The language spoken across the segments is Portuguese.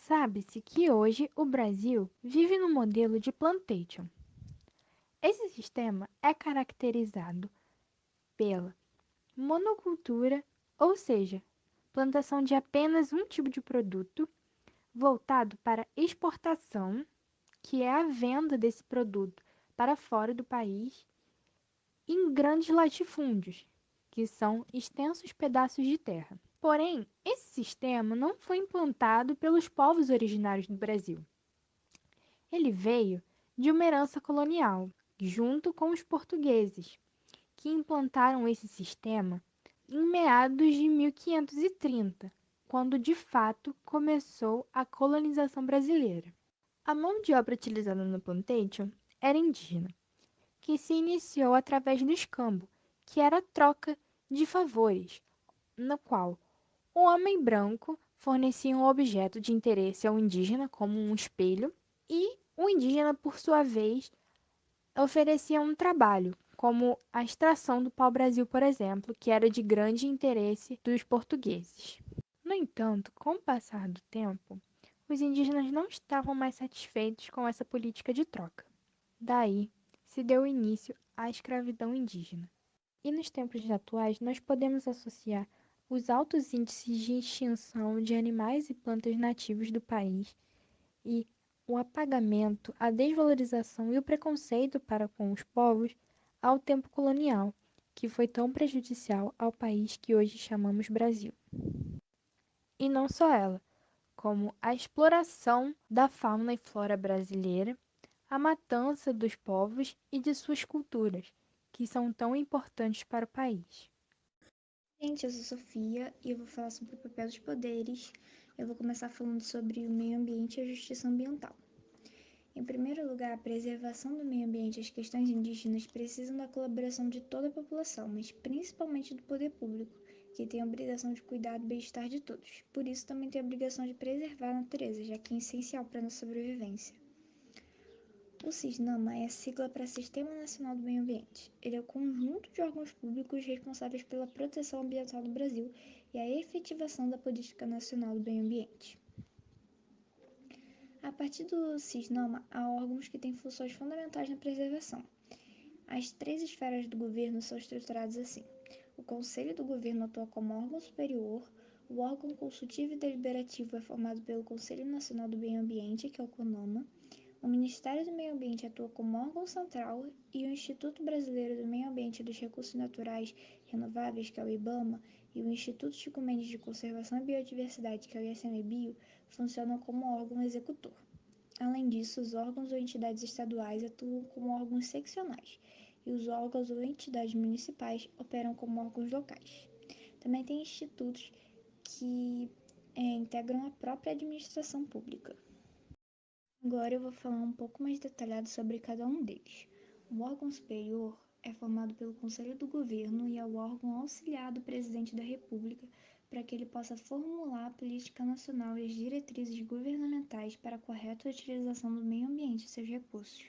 Sabe-se que hoje o Brasil vive no modelo de plantation. Esse sistema é caracterizado pela monocultura, ou seja, plantação de apenas um tipo de produto, voltado para exportação, que é a venda desse produto para fora do país, em grandes latifúndios, que são extensos pedaços de terra. Porém, esse sistema não foi implantado pelos povos originários do Brasil. Ele veio de uma herança colonial, junto com os portugueses, que implantaram esse sistema em meados de 1530, quando de fato começou a colonização brasileira. A mão de obra utilizada no plantation era indígena, que se iniciou através do escambo, que era a troca de favores, no qual o homem branco fornecia um objeto de interesse ao indígena, como um espelho, e o indígena, por sua vez, oferecia um trabalho, como a extração do pau-brasil, por exemplo, que era de grande interesse dos portugueses. No entanto, com o passar do tempo, os indígenas não estavam mais satisfeitos com essa política de troca. Daí se deu início à escravidão indígena. E nos tempos atuais, nós podemos associar os altos índices de extinção de animais e plantas nativos do país e o apagamento, a desvalorização e o preconceito para com os povos ao tempo colonial, que foi tão prejudicial ao país que hoje chamamos Brasil. E não só ela, como a exploração da fauna e flora brasileira, a matança dos povos e de suas culturas, que são tão importantes para o país. Gente, eu sou Sofia e eu vou falar sobre o papel dos poderes. Eu vou começar falando sobre o meio ambiente e a justiça ambiental. Em primeiro lugar, a preservação do meio ambiente e as questões indígenas precisam da colaboração de toda a população, mas principalmente do poder público, que tem a obrigação de cuidar do bem-estar de todos. Por isso, também tem a obrigação de preservar a natureza, já que é essencial para a nossa sobrevivência. O CISNAMA é a sigla para Sistema Nacional do Meio Ambiente. Ele é o conjunto de órgãos públicos responsáveis pela proteção ambiental do Brasil e a efetivação da Política Nacional do Meio Ambiente. A partir do CISNAMA, há órgãos que têm funções fundamentais na preservação. As três esferas do governo são estruturadas assim. O Conselho do Governo atua como órgão superior, o órgão consultivo e deliberativo é formado pelo Conselho Nacional do Meio Ambiente, que é o CONAMA, o Ministério do Meio Ambiente atua como órgão central e o Instituto Brasileiro do Meio Ambiente e dos Recursos Naturais Renováveis, que é o IBAMA, e o Instituto Chico Mendes de Conservação e Biodiversidade, que é o ICMBio, funcionam como órgão executor. Além disso, os órgãos ou entidades estaduais atuam como órgãos seccionais e os órgãos ou entidades municipais operam como órgãos locais. Também tem institutos que integram a própria administração pública. Agora eu vou falar um pouco mais detalhado sobre cada um deles. O órgão superior é formado pelo Conselho do Governo e é o órgão auxiliar do Presidente da República para que ele possa formular a política nacional e as diretrizes governamentais para a correta utilização do meio ambiente e seus recursos.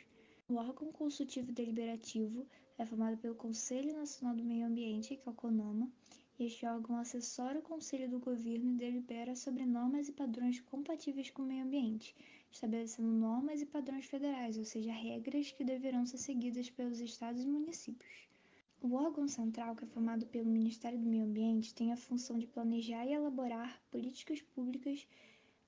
O órgão consultivo deliberativo é formado pelo Conselho Nacional do Meio Ambiente, que é o CONAMA, e este órgão assessora o Conselho do Governo e delibera sobre normas e padrões compatíveis com o meio ambiente, estabelecendo normas e padrões federais, ou seja, regras que deverão ser seguidas pelos estados e municípios. O órgão central, que é formado pelo Ministério do Meio Ambiente, tem a função de planejar e elaborar políticas públicas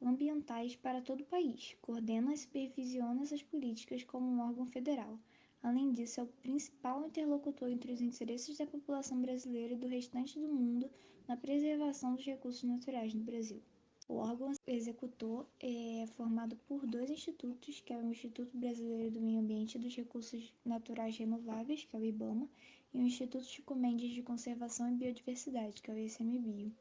ambientais para todo o país, coordena e supervisiona essas políticas como um órgão federal. Além disso, é o principal interlocutor entre os interesses da população brasileira e do restante do mundo na preservação dos recursos naturais no Brasil. O órgão executor é formado por dois institutos, que é o Instituto Brasileiro do Meio Ambiente e dos Recursos Naturais Renováveis, que é o IBAMA, e o Instituto Chico Mendes de Conservação e Biodiversidade, que é o ICMBio.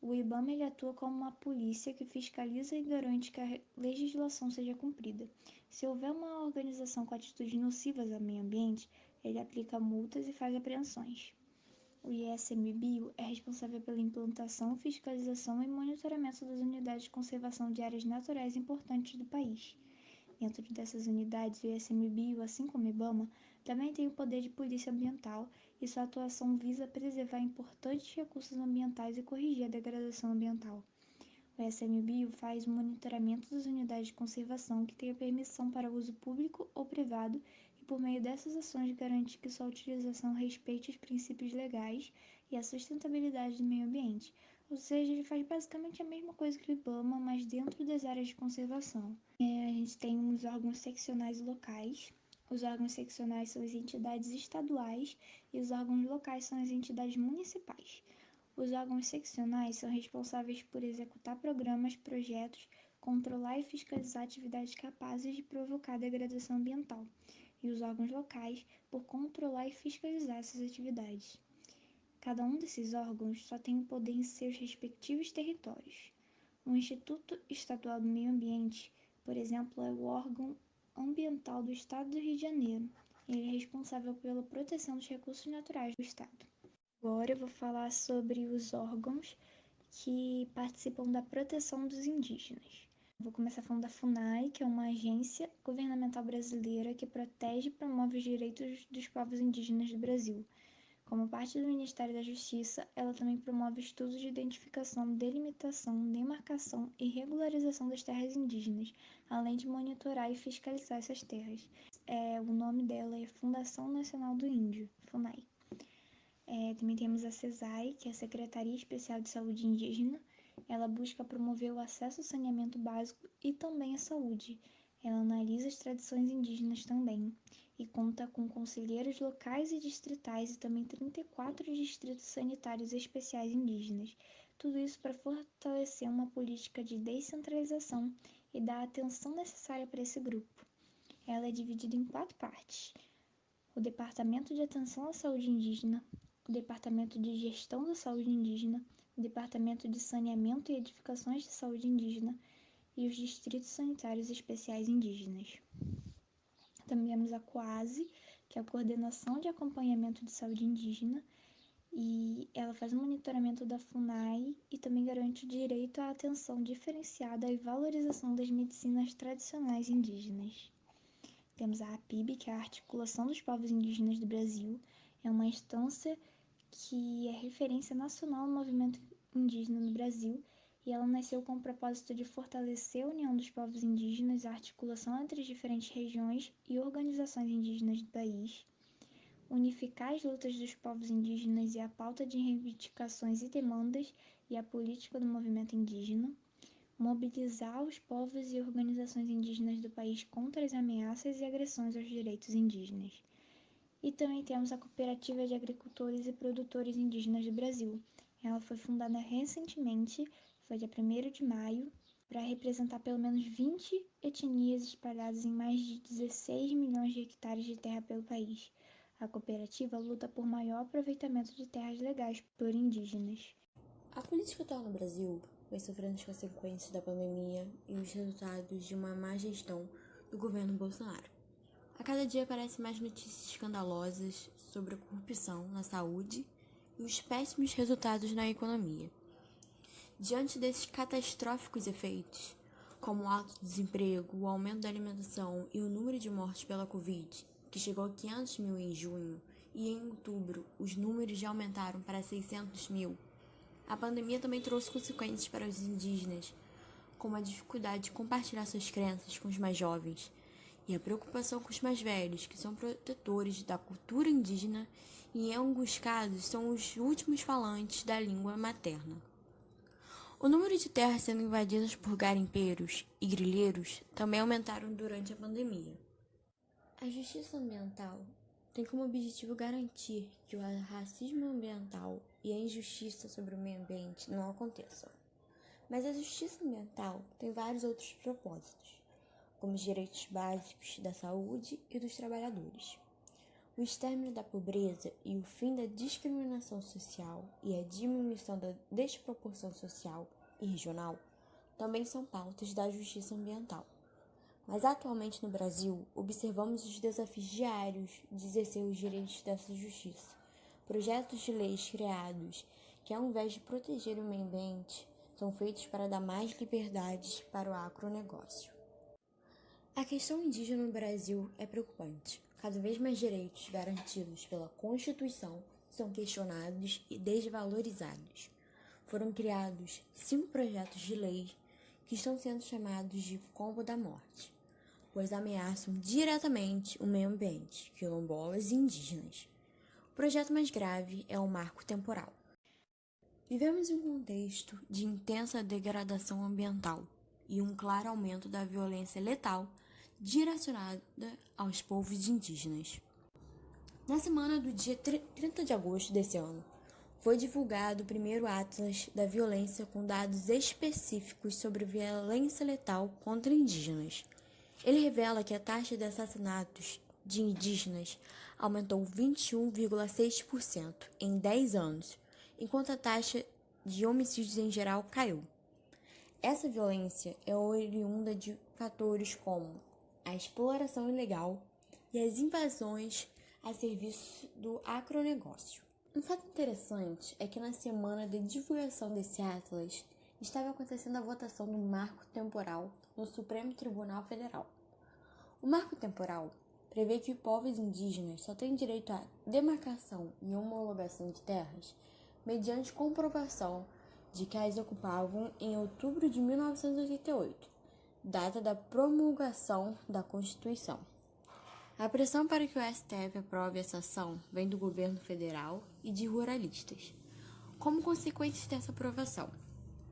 O IBAMA ele atua como uma polícia que fiscaliza e garante que a legislação seja cumprida. Se houver uma organização com atitudes nocivas ao meio ambiente, ele aplica multas e faz apreensões. O ICMBio é responsável pela implantação, fiscalização e monitoramento das unidades de conservação de áreas naturais importantes do país. Dentro dessas unidades, o ICMBio, assim como o IBAMA, também tem o poder de polícia ambiental e sua atuação visa preservar importantes recursos ambientais e corrigir a degradação ambiental. O ICMBio faz o monitoramento das unidades de conservação que tenham permissão para uso público ou privado e, por meio dessas ações, garante que sua utilização respeite os princípios legais e a sustentabilidade do meio ambiente. Ou seja, ele faz basicamente a mesma coisa que o IBAMA, mas dentro das áreas de conservação. A gente tem os órgãos seccionais locais. Os órgãos seccionais são as entidades estaduais e os órgãos locais são as entidades municipais. Os órgãos seccionais são responsáveis por executar programas, projetos, controlar e fiscalizar atividades capazes de provocar degradação ambiental, e os órgãos locais por controlar e fiscalizar essas atividades. Cada um desses órgãos só tem o poder em seus respectivos territórios. O Instituto Estadual do Meio Ambiente, por exemplo, é o órgão ambiental do Estado do Rio de Janeiro. Ele é responsável pela proteção dos recursos naturais do Estado. Agora eu vou falar sobre os órgãos que participam da proteção dos indígenas. Vou começar falando da FUNAI, que é uma agência governamental brasileira que protege e promove os direitos dos povos indígenas do Brasil. Como parte do Ministério da Justiça, ela também promove estudos de identificação, delimitação, demarcação e regularização das terras indígenas, além de monitorar e fiscalizar essas terras. O nome dela é Fundação Nacional do Índio, FUNAI. Também temos a CESAI, que é a Secretaria Especial de Saúde Indígena. Ela busca promover o acesso ao saneamento básico e também à saúde. Ela analisa as tradições indígenas também e conta com conselheiros locais e distritais e também 34 distritos sanitários especiais indígenas. Tudo isso para fortalecer uma política de descentralização e dar a atenção necessária para esse grupo. Ela é dividida em 4 partes: o Departamento de Atenção à Saúde Indígena, o Departamento de Gestão da Saúde Indígena, o Departamento de Saneamento e Edificações de Saúde Indígena e os Distritos Sanitários Especiais Indígenas. Também temos a COASE, que é a Coordenação de Acompanhamento de Saúde Indígena, e ela faz o monitoramento da FUNAI e também garante o direito à atenção diferenciada e valorização das medicinas tradicionais indígenas. Temos a APIB, que é a Articulação dos Povos Indígenas do Brasil. É uma instância que é referência nacional no movimento indígena no Brasil, e ela nasceu com o propósito de fortalecer a união dos povos indígenas, a articulação entre as diferentes regiões e organizações indígenas do país, unificar as lutas dos povos indígenas e a pauta de reivindicações e demandas e a política do movimento indígena, mobilizar os povos e organizações indígenas do país contra as ameaças e agressões aos direitos indígenas. E também temos a Cooperativa de Agricultores e Produtores Indígenas do Brasil. Ela foi fundada recentemente, foi dia 1º de maio, para representar pelo menos 20 etnias espalhadas em mais de 16 milhões de hectares de terra pelo país. A cooperativa luta por maior aproveitamento de terras legais por indígenas. A política atual no Brasil vem sofrendo as consequências da pandemia e os resultados de uma má gestão do governo Bolsonaro. A cada dia aparecem mais notícias escandalosas sobre a corrupção na saúde e os péssimos resultados na economia. Diante desses catastróficos efeitos, como o alto desemprego, o aumento da alimentação e o número de mortes pela Covid, que chegou a 500 mil em junho, e em outubro os números já aumentaram para 600 mil, a pandemia também trouxe consequências para os indígenas, como a dificuldade de compartilhar suas crenças com os mais jovens e a preocupação com os mais velhos, que são protetores da cultura indígena e, em alguns casos, são os últimos falantes da língua materna. O número de terras sendo invadidas por garimpeiros e grileiros também aumentaram durante a pandemia. A justiça ambiental tem como objetivo garantir que o racismo ambiental e a injustiça sobre o meio ambiente não aconteçam. Mas a justiça ambiental tem vários outros propósitos, como os direitos básicos da saúde e dos trabalhadores. O extermínio da pobreza e o fim da discriminação social e a diminuição da desproporção social e regional também são pautas da justiça ambiental. Mas atualmente no Brasil, observamos os desafios diários de exercer os direitos dessa justiça. Projetos de leis criados que, ao invés de proteger o meio ambiente, são feitos para dar mais liberdades para o agronegócio. A questão indígena no Brasil é preocupante. Cada vez mais direitos garantidos pela Constituição são questionados e desvalorizados. foram criados 5 projetos de lei que estão sendo chamados de Combo da Morte, pois ameaçam diretamente o meio ambiente, quilombolas e indígenas. O projeto mais grave é o Marco Temporal. Vivemos em um contexto de intensa degradação ambiental e um claro aumento da violência letal direcionada aos povos indígenas. Na semana do dia 30 de agosto desse ano, foi divulgado o primeiro Atlas da Violência com dados específicos sobre violência letal contra indígenas. Ele revela que a taxa de assassinatos de indígenas aumentou 21,6% em 10 anos, enquanto a taxa de homicídios em geral caiu. Essa violência é oriunda de fatores como a exploração ilegal e as invasões a serviço do agronegócio. Um fato interessante é que na semana de divulgação desse Atlas estava acontecendo a votação do Marco Temporal no Supremo Tribunal Federal. O Marco Temporal prevê que povos indígenas só têm direito à demarcação e homologação de terras mediante comprovação de que as ocupavam em outubro de 1988, data da promulgação da Constituição. A pressão para que o STF aprove essa ação vem do governo federal e de ruralistas. Como consequência dessa aprovação,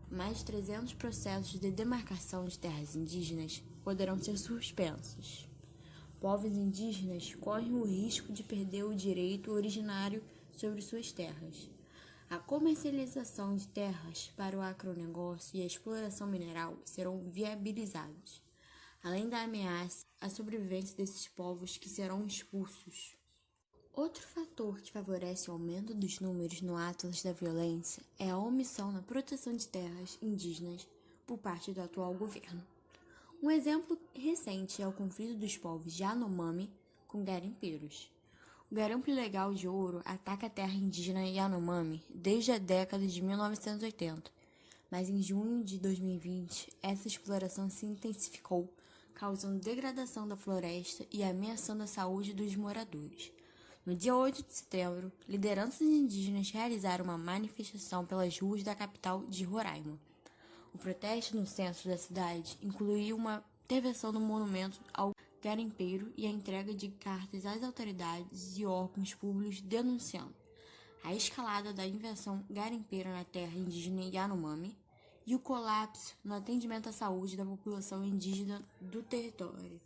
mais de 300 processos de demarcação de terras indígenas poderão ser suspensos. Povos indígenas correm o risco de perder o direito originário sobre suas terras. A comercialização de terras para o agronegócio e a exploração mineral serão viabilizados, além da ameaça à sobrevivência desses povos que serão expulsos. Outro fator que favorece o aumento dos números no Atlas da Violência é a omissão na proteção de terras indígenas por parte do atual governo. Um exemplo recente é o conflito dos povos Yanomami com garimpeiros. O garimpo ilegal de ouro ataca a terra indígena Yanomami desde a década de 1980, mas em junho de 2020 essa exploração se intensificou, causando degradação da floresta e ameaçando a saúde dos moradores. No dia 8 de setembro, lideranças indígenas realizaram uma manifestação pelas ruas da capital de Roraima. O protesto no centro da cidade incluiu uma intervenção no monumento ao garimpeiro e a entrega de cartas às autoridades e órgãos públicos denunciando a escalada da invasão garimpeira na terra indígena Yanomami e o colapso no atendimento à saúde da população indígena do território.